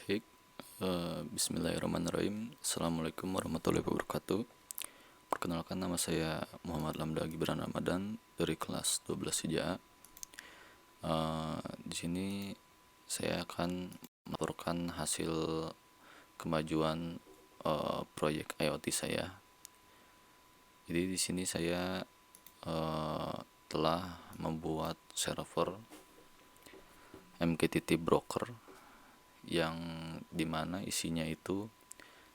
Baik, Bismillahirrahmanirrahim. Assalamualaikum warahmatullahi wabarakatuh. Perkenalkan, nama saya Muhammad Lamda Gibran Ramadan dari kelas 12 Hija'a. Di sini saya akan melaporkan hasil kemajuan proyek IoT saya. Jadi di sini saya telah membuat server MQTT Broker yang dimana isinya itu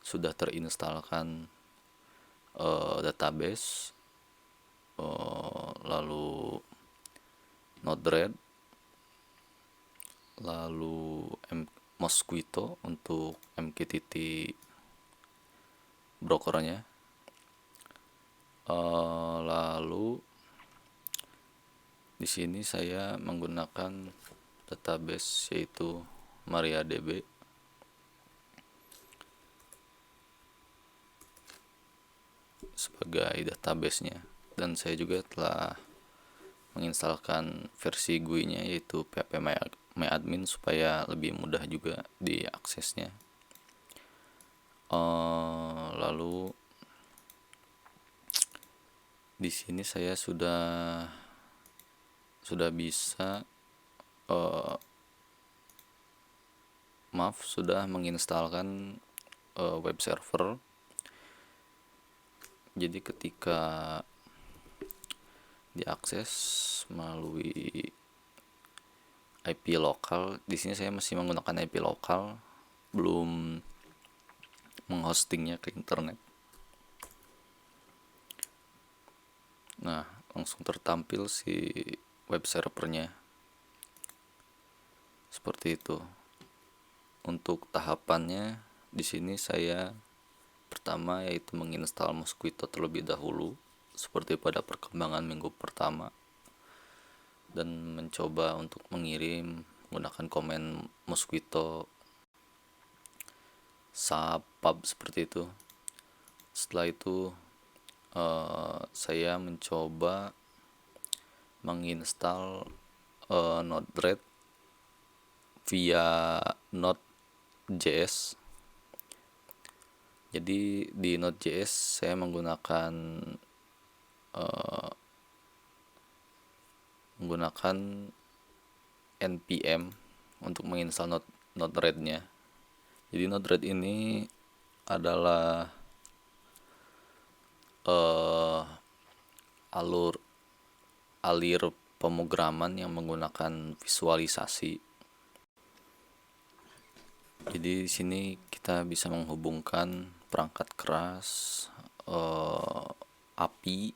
sudah terinstalkan database, lalu Node-RED, lalu Mosquito untuk MQTT brokernya, lalu di sini saya menggunakan database yaitu MariaDB sebagai database-nya, dan saya juga telah menginstalkan versi GUI-nya yaitu PHP MyAdmin supaya lebih mudah juga diaksesnya. Lalu di sini saya sudah bisa sudah menginstalkan web server. Jadi ketika diakses melalui IP lokal, di sini saya masih menggunakan IP lokal, belum menghostingnya ke internet. Nah, langsung tertampil si web servernya seperti itu. Untuk tahapannya di sini saya pertama yaitu menginstal Mosquito terlebih dahulu seperti pada perkembangan minggu pertama, dan mencoba untuk mengirim menggunakan komen Mosquito pub seperti itu. Setelah itu saya mencoba menginstal Node-RED via Node.js. Jadi di Node.js saya menggunakan npm untuk menginstal Node-RED-nya. Jadi Node-RED ini adalah alir pemrograman yang menggunakan visualisasi. Jadi di sini kita bisa menghubungkan perangkat keras, API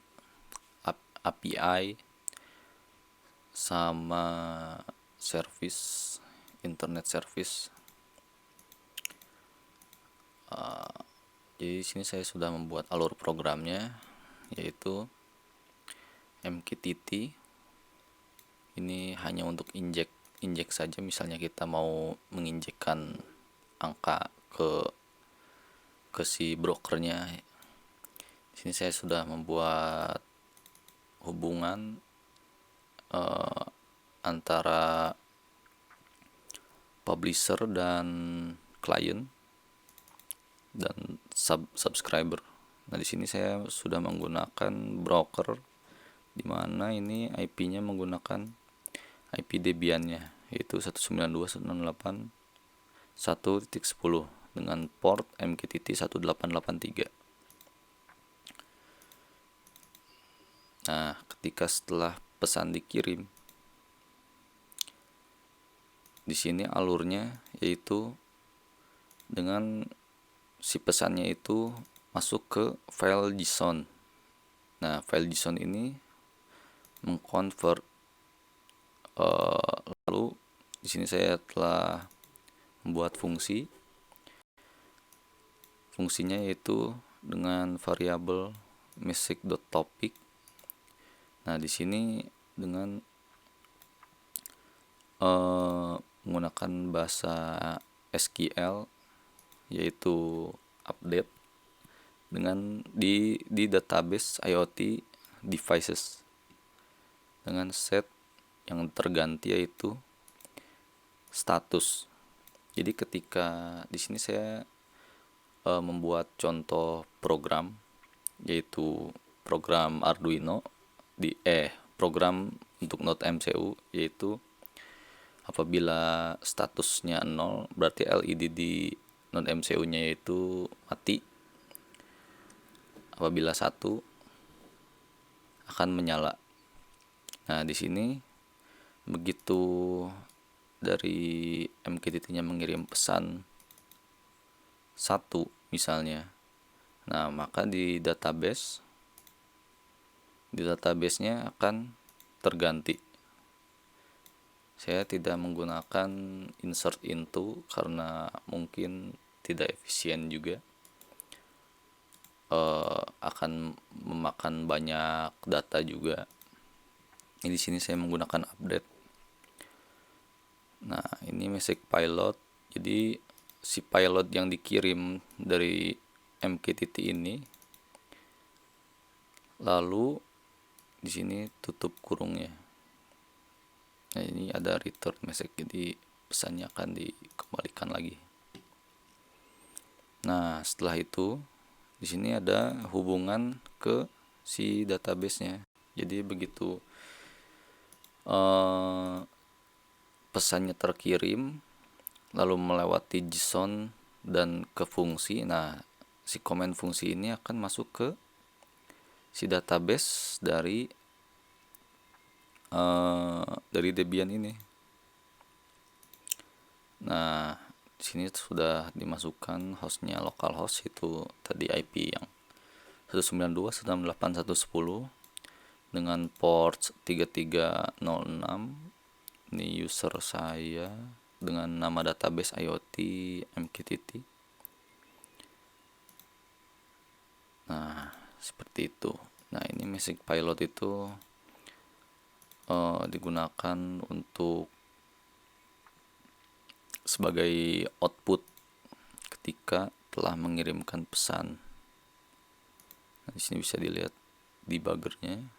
sama internet service. Jadi di sini saya sudah membuat alur programnya yaitu MQTT. Ini hanya untuk injek saja, misalnya kita mau menginjekkan angka ke si brokernya. Di sini saya sudah membuat hubungan antara publisher dan klien dan subscriber. Nah, di sini saya sudah menggunakan broker di mana ini IP-nya menggunakan IP Debian-nya yaitu 192.168.1.10 dengan port MQTT 1883. Nah, ketika setelah pesan dikirim, di sini alurnya yaitu dengan si pesannya itu masuk ke file JSON. Nah, file JSON ini mengconvert, lalu di sini saya telah membuat fungsinya yaitu dengan variabel message.topic. Nah, di sini dengan menggunakan bahasa SQL yaitu update dengan di database IoT devices dengan set yang terganti yaitu status. Jadi ketika di sini saya membuat contoh program, yaitu program Arduino program untuk Node MCU, yaitu apabila statusnya 0 berarti LED di Node MCU-nya yaitu mati. Apabila 1 akan menyala. Nah, di sini begitu dari MQTT-nya mengirim pesan 1 misalnya. Nah, maka di database-nya akan terganti. Saya tidak menggunakan insert into karena mungkin tidak efisien juga. Akan memakan banyak data juga. Di sini saya menggunakan update. Nah, ini message pilot. Jadi si pilot yang dikirim dari MQTT ini, lalu di sini tutup kurungnya. Nah, ini ada return message, jadi pesannya akan dikembalikan lagi. Nah, setelah itu di sini ada hubungan ke si database-nya. Jadi begitu pesannya terkirim lalu melewati JSON dan ke fungsi, nah si komen fungsi ini akan masuk ke si database dari Debian ini. Nah, di sini sudah dimasukkan hostnya, localhost itu tadi IP yang 192.168.110 dengan port 3306. Ini user saya dengan nama database IoT MQTT. Nah, seperti itu. Nah, ini message pilot itu digunakan untuk sebagai output ketika telah mengirimkan pesan. Nah, di sini bisa dilihat debuggernya.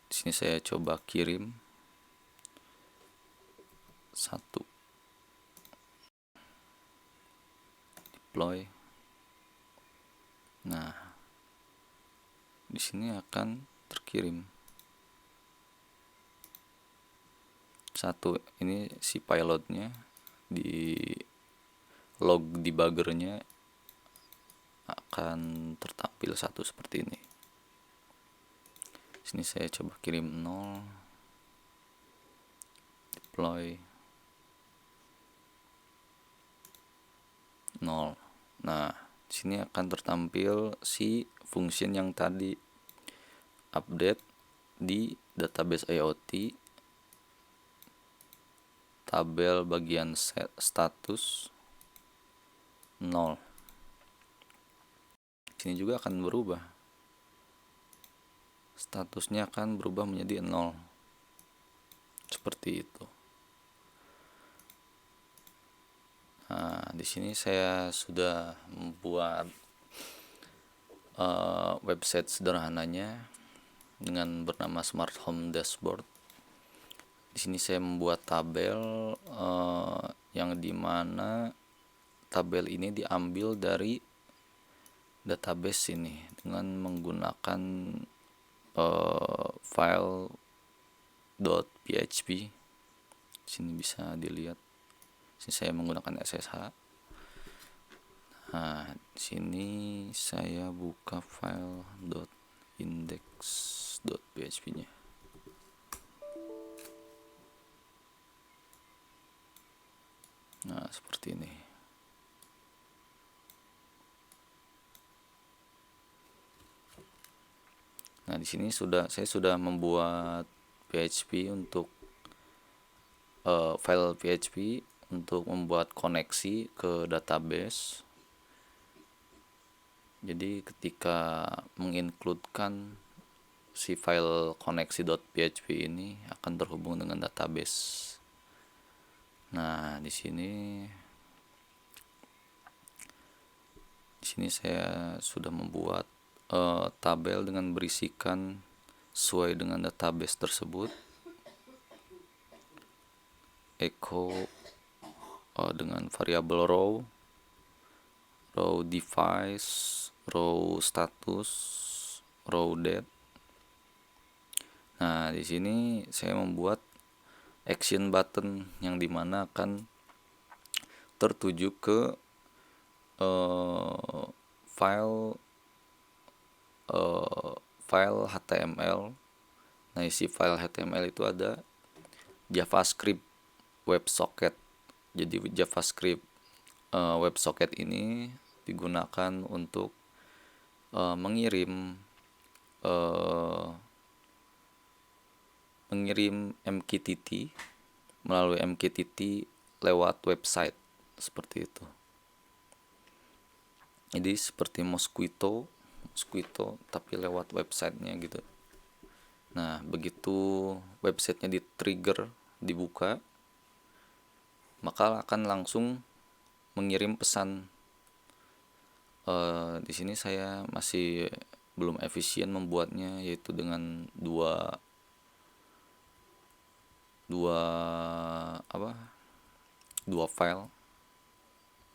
Di sini saya coba kirim 1, deploy. Nah, di sini akan terkirim 1. Ini si pilotnya, di log debuggernya akan tertampil 1 seperti ini. Sini saya coba kirim 0, deploy 0. Nah, sini akan tertampil si function yang tadi update di database IoT, tabel bagian set status 0. Sini juga akan berubah, statusnya akan berubah menjadi 0 seperti itu. Nah, di sini saya sudah membuat website sederhananya dengan bernama Smart Home Dashboard. Di sini saya membuat tabel yang dimana tabel ini diambil dari database ini dengan menggunakan file .php. Sini bisa dilihat. Sini saya menggunakan SSH. Nah, di sini saya buka file .index.php-nya. Nah, seperti ini. Nah, di sini saya sudah membuat PHP untuk file PHP untuk membuat koneksi ke database. Jadi ketika mengincludekan si file koneksi.php ini akan terhubung dengan database. Nah, di sini saya sudah membuat tabel dengan berisikan sesuai dengan database tersebut. Echo dengan variabel row device, row status, row date. Nah, di sini saya membuat action button yang dimana akan tertuju ke file HTML. Nah, isi file HTML itu ada JavaScript WebSocket. Jadi JavaScript WebSocket ini digunakan untuk mengirim MQTT melalui MQTT lewat website seperti itu. Jadi seperti Mosquito tapi lewat websitenya gitu. Nah, begitu websitenya di-trigger, dibuka, maka akan langsung mengirim pesan. Di sini saya masih belum efisien membuatnya, yaitu dengan dua file.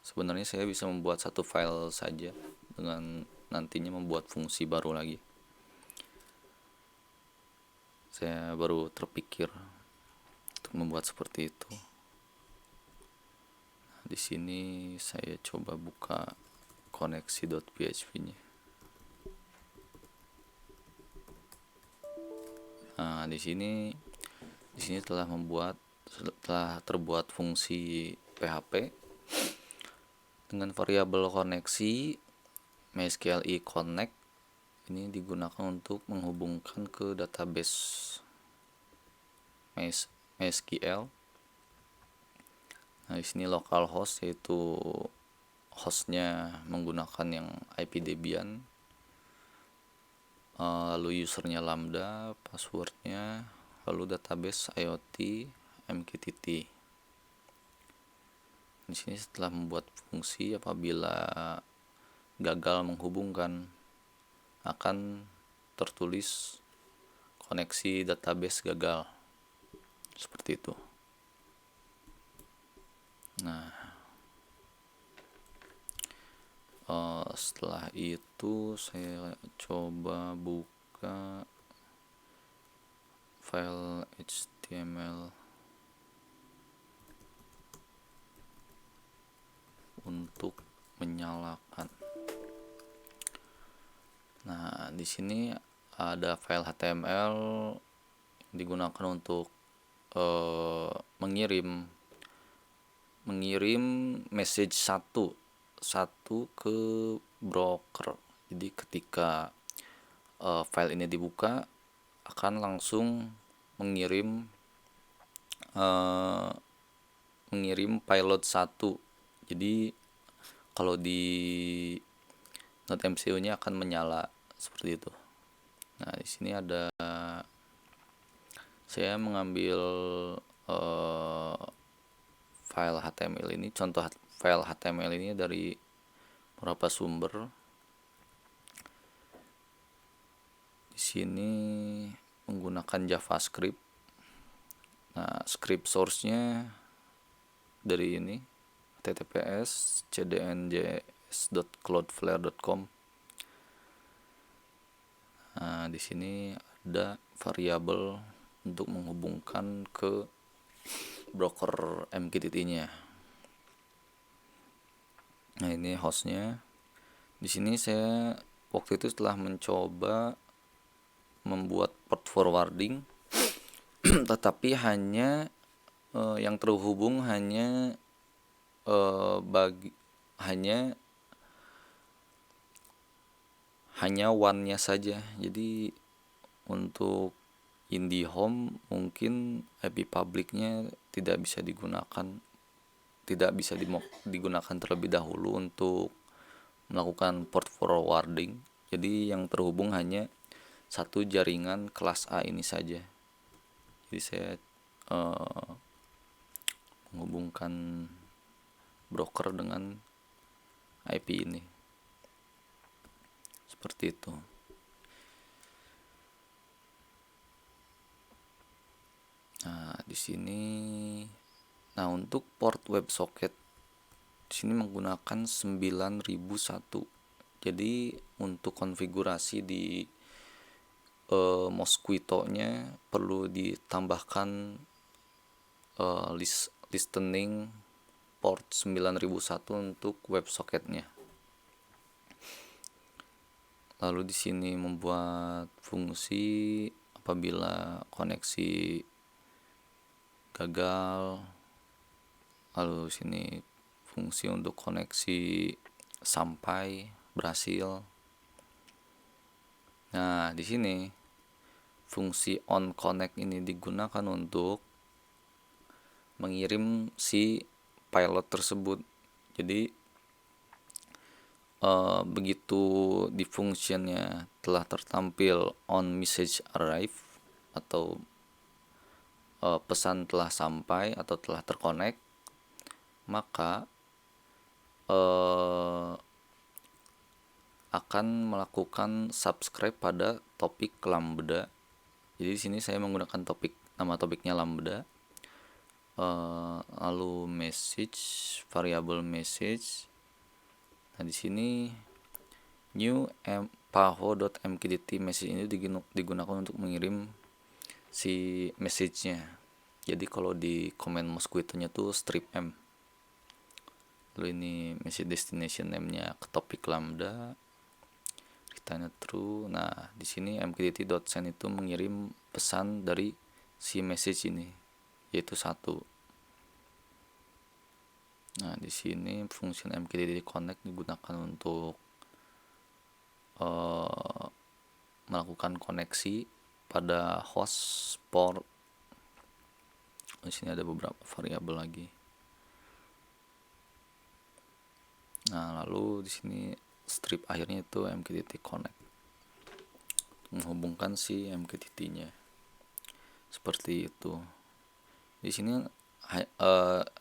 Sebenarnya saya bisa membuat satu file saja dengan nantinya membuat fungsi baru lagi. Saya baru terpikir untuk membuat seperti itu. Nah, di sini saya coba buka koneksi.php-nya. Nah, di sini telah terbuat fungsi PHP dengan variabel koneksi MySQLi connect. Ini digunakan untuk menghubungkan ke database MySQL. Nah, di sini localhost, yaitu hostnya menggunakan yang IP Debian, lalu usernya lambda, passwordnya, lalu database IoT MQTT. Di sini setelah membuat fungsi, apabila gagal menghubungkan akan tertulis koneksi database gagal, seperti itu. Nah, setelah itu saya coba buka file HTML untuk menyalakan. Nah, di sini ada file HTML digunakan untuk mengirim message satu ke broker. Jadi ketika file ini dibuka akan langsung mengirim payload 1. Jadi kalau di Node MCU-nya akan menyala seperti itu. Nah, di sini saya mengambil file HTML ini, contoh file HTML ini dari beberapa sumber. Di sini menggunakan JavaScript. Nah, script source-nya dari ini https://cdnjs.cloudflare.com. Nah, di sini ada variabel untuk menghubungkan ke broker MQTT-nya. Nah, ini hostnya. Di sini saya waktu itu setelah mencoba membuat port forwarding tetapi hanya yang terhubung hanya one-nya saja. Jadi untuk IndiHome mungkin IP publiknya tidak bisa digunakan terlebih dahulu untuk melakukan port forwarding. Jadi yang terhubung hanya satu jaringan kelas A ini saja. Jadi saya menghubungkan broker dengan IP ini, seperti itu. Nah, di sini Nah, untuk port WebSocket di sini menggunakan 9001. Jadi untuk konfigurasi di Mosquito-nya perlu ditambahkan listening port 9001 untuk WebSocket-nya. Lalu di sini membuat fungsi apabila koneksi gagal. Lalu sini fungsi untuk koneksi sampai berhasil. Nah, di sini fungsi on connect ini digunakan untuk mengirim si pilot tersebut. Jadi begitu di functionnya telah tertampil on message arrive atau pesan telah sampai atau telah terkonek, maka akan melakukan subscribe pada topik Lambda. Jadi di sini saya menggunakan nama topiknya Lambda. Lalu message, variable message. Nah, di sini new paho.mqdt message ini digunakan untuk mengirim si message-nya. Jadi kalau di command Mosquito-nya tuh strip m. Lalu ini message destination name-nya ke topik Lambda. Return true. Nah, di sini mqdt.send itu mengirim pesan dari si message ini, yaitu 1. Nah, di sini fungsi mqdt connect digunakan untuk melakukan koneksi pada host port. Di sini ada beberapa variabel lagi. Nah, lalu di sini strip akhirnya itu mqdt connect, menghubungkan si mqdt-nya. Seperti itu. Di sini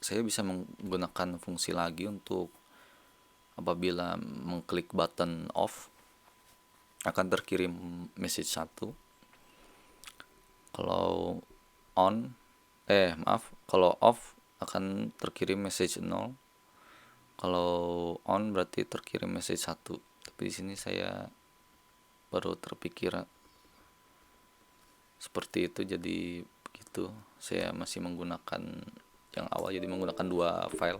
saya bisa menggunakan fungsi lagi untuk apabila mengklik button off akan terkirim message 1. Kalau kalau off akan terkirim message 0. Kalau on berarti terkirim message 1. Tapi di sini saya baru terpikir seperti itu, jadi begitu. Saya masih menggunakan yang awal, jadi menggunakan 2 file.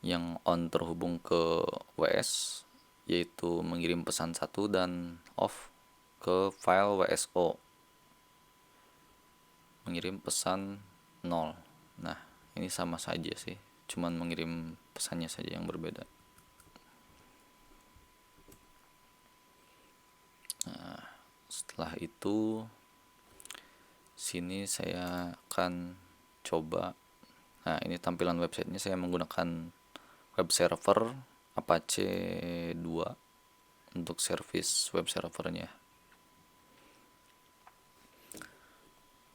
Yang on terhubung ke WS, yaitu mengirim pesan 1, dan off ke file WSO, mengirim pesan 0. Nah, ini sama saja sih, cuman mengirim pesannya saja yang berbeda. Nah, setelah itu sini saya akan coba. Nah, ini tampilan websitenya. Saya menggunakan web server Apache 2 untuk service web servernya.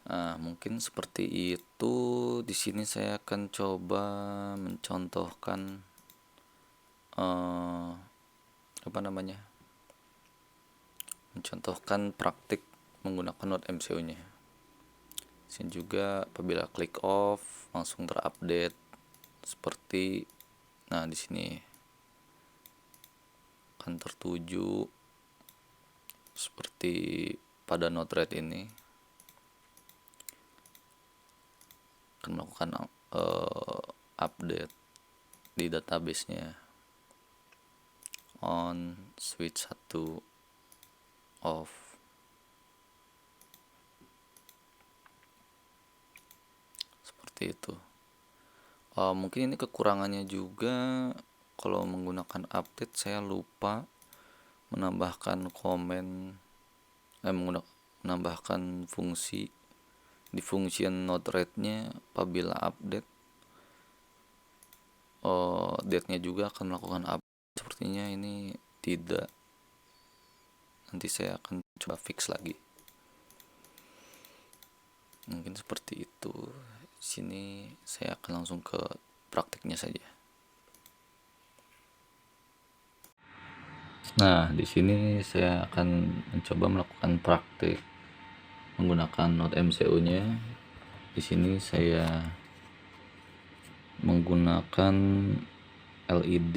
Nah, mungkin seperti itu. Di sini saya akan coba mencontohkan mencontohkan praktik menggunakan Node MCU-nya. Sini juga apabila klik off langsung terupdate seperti di sini akan tertuju seperti pada Node-RED ini, akan melakukan update di database-nya. On, switch 1, off. Seperti itu. Mungkin ini kekurangannya juga, kalau menggunakan update saya lupa menambahkan menambahkan fungsi di function Node-RED-nya. Apabila update, date-nya juga akan melakukan update. Sepertinya ini tidak. Nanti saya akan coba fix lagi. Mungkin seperti itu. Sini saya akan langsung ke praktiknya saja. Nah, di sini saya akan mencoba melakukan praktik menggunakan Node MCU-nya. Di sini saya menggunakan LED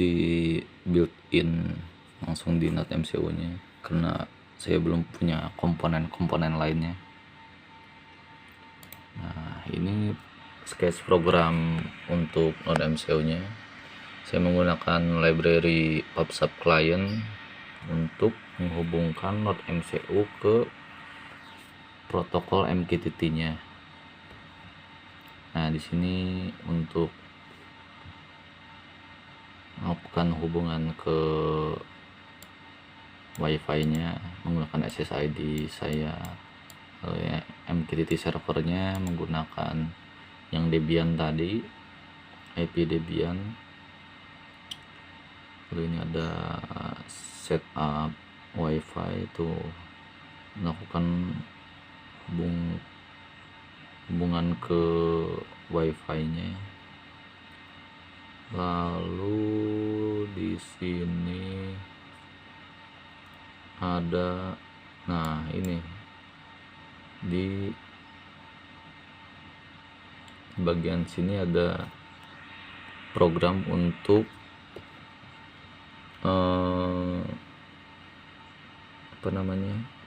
built-in langsung di Node MCU nya, karena saya belum punya komponen-komponen lainnya. Nah, ini sketch program untuk Node MCU nya. Saya menggunakan library PubSub client untuk menghubungkan Node MCU ke protokol MQTT nya. Nah, di sini untuk melakukan hubungan ke WiFi nya menggunakan SSID saya. Ya, MQTT servernya menggunakan yang Debian tadi, IP Debian. Lalu ini ada setup WiFi, itu melakukan hubungan ke WiFi nya. Lalu di sini ada, nah ini di bagian sini ada program untuk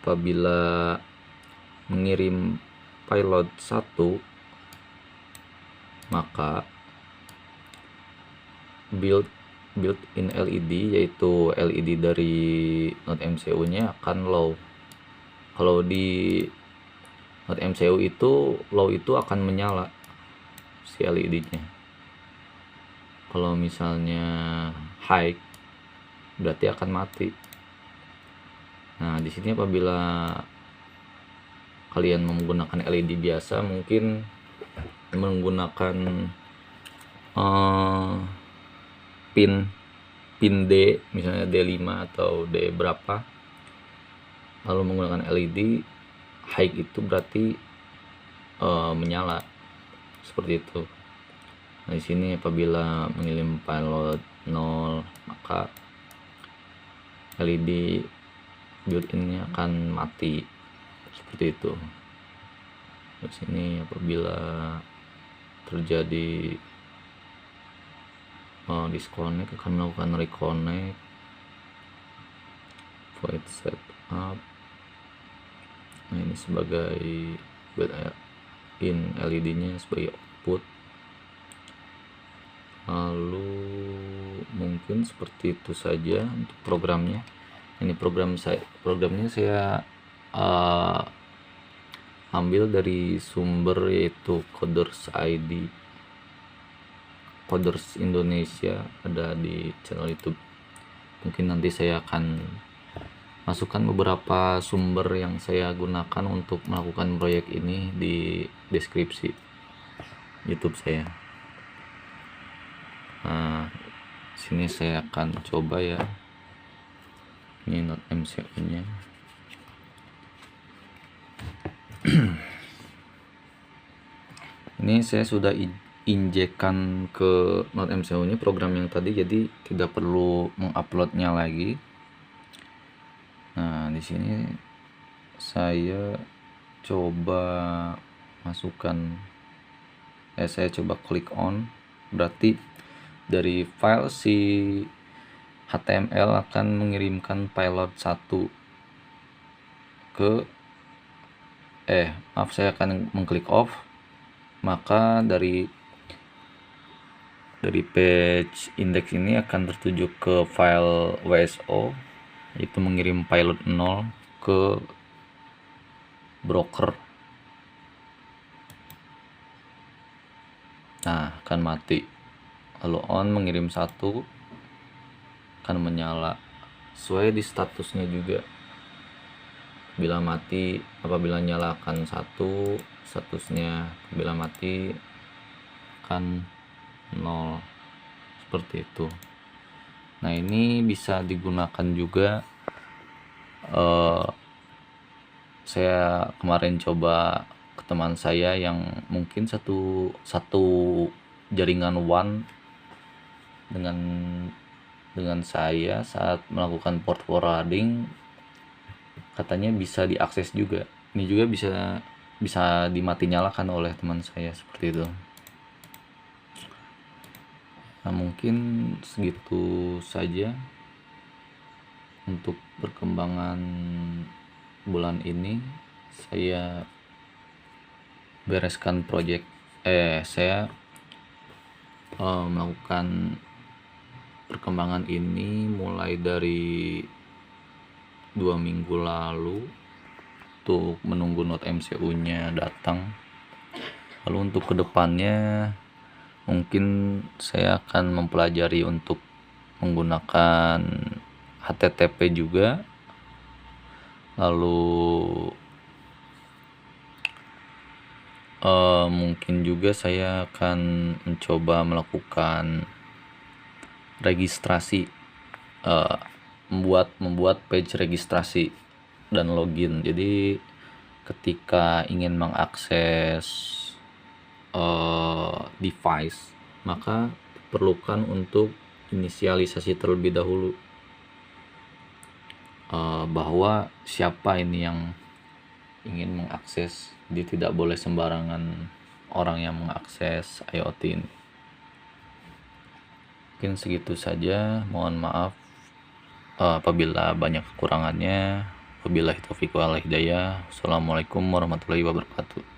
apabila mengirim payload 1, maka built-in LED, yaitu LED dari Node MCU nya akan low. Kalau di Node MCU itu low itu akan menyala si LED nya. Kalau misalnya high berarti akan mati. Nah, di sini apabila kalian menggunakan LED biasa, mungkin menggunakan pin D, misalnya D5 atau D berapa, lalu menggunakan LED high, itu berarti menyala seperti itu. Nah, di sini apabila mengirim payload 0, maka LED built-in-nya akan mati seperti itu. Di sini apabila terjadi disconnect, akan melakukan reconnect, void setup. Nah, ini sebagai built-in LED nya sebagai output. Lalu mungkin seperti itu saja untuk programnya. Ini programnya saya ambil dari sumber, yaitu Coders ID, Coders Indonesia, ada di channel YouTube. Mungkin nanti saya akan masukkan beberapa sumber yang saya gunakan untuk melakukan proyek ini di deskripsi YouTube saya. Nah, sini saya akan coba ya, ini Node MCU nya. Ini saya sudah injekkan ke Node MCU nya program yang tadi, jadi tidak perlu menguploadnya lagi. Nah, di sini saya coba masukkan, saya coba klik on, berarti dari file si HTML akan mengirimkan payload 1 ke saya akan mengklik off, maka dari page index ini akan tertuju ke file WSO, yaitu mengirim payload 0 ke broker. Nah, akan mati. Lalu on, mengirim 1, akan menyala sesuai di statusnya juga. Bila mati, apabila nyala akan 1 statusnya, bila mati akan 0, seperti itu. Nah, ini bisa digunakan juga. Saya kemarin coba ke teman saya yang mungkin satu jaringan WAN dengan saya, saat melakukan port forwarding katanya bisa diakses juga. Ini juga bisa dimati nyalakan oleh teman saya seperti itu. Nah, mungkin segitu saja untuk perkembangan bulan ini. Saya bereskan project saya melakukan perkembangan ini mulai dari 2 minggu lalu untuk menunggu note MCU nya datang. Lalu untuk kedepannya mungkin saya akan mempelajari untuk menggunakan HTTP juga. Lalu mungkin juga saya akan mencoba melakukan registrasi, membuat page registrasi dan login. Jadi ketika ingin mengakses device, maka diperlukan untuk inisialisasi terlebih dahulu, bahwa siapa ini yang ingin mengakses. Jadi tidak boleh sembarangan orang yang mengakses IoT ini. Mungkin segitu saja, mohon maaf apabila banyak kekurangannya. Wabillahi taufiq wal hidayah. Assalamualaikum warahmatullahi wabarakatuh.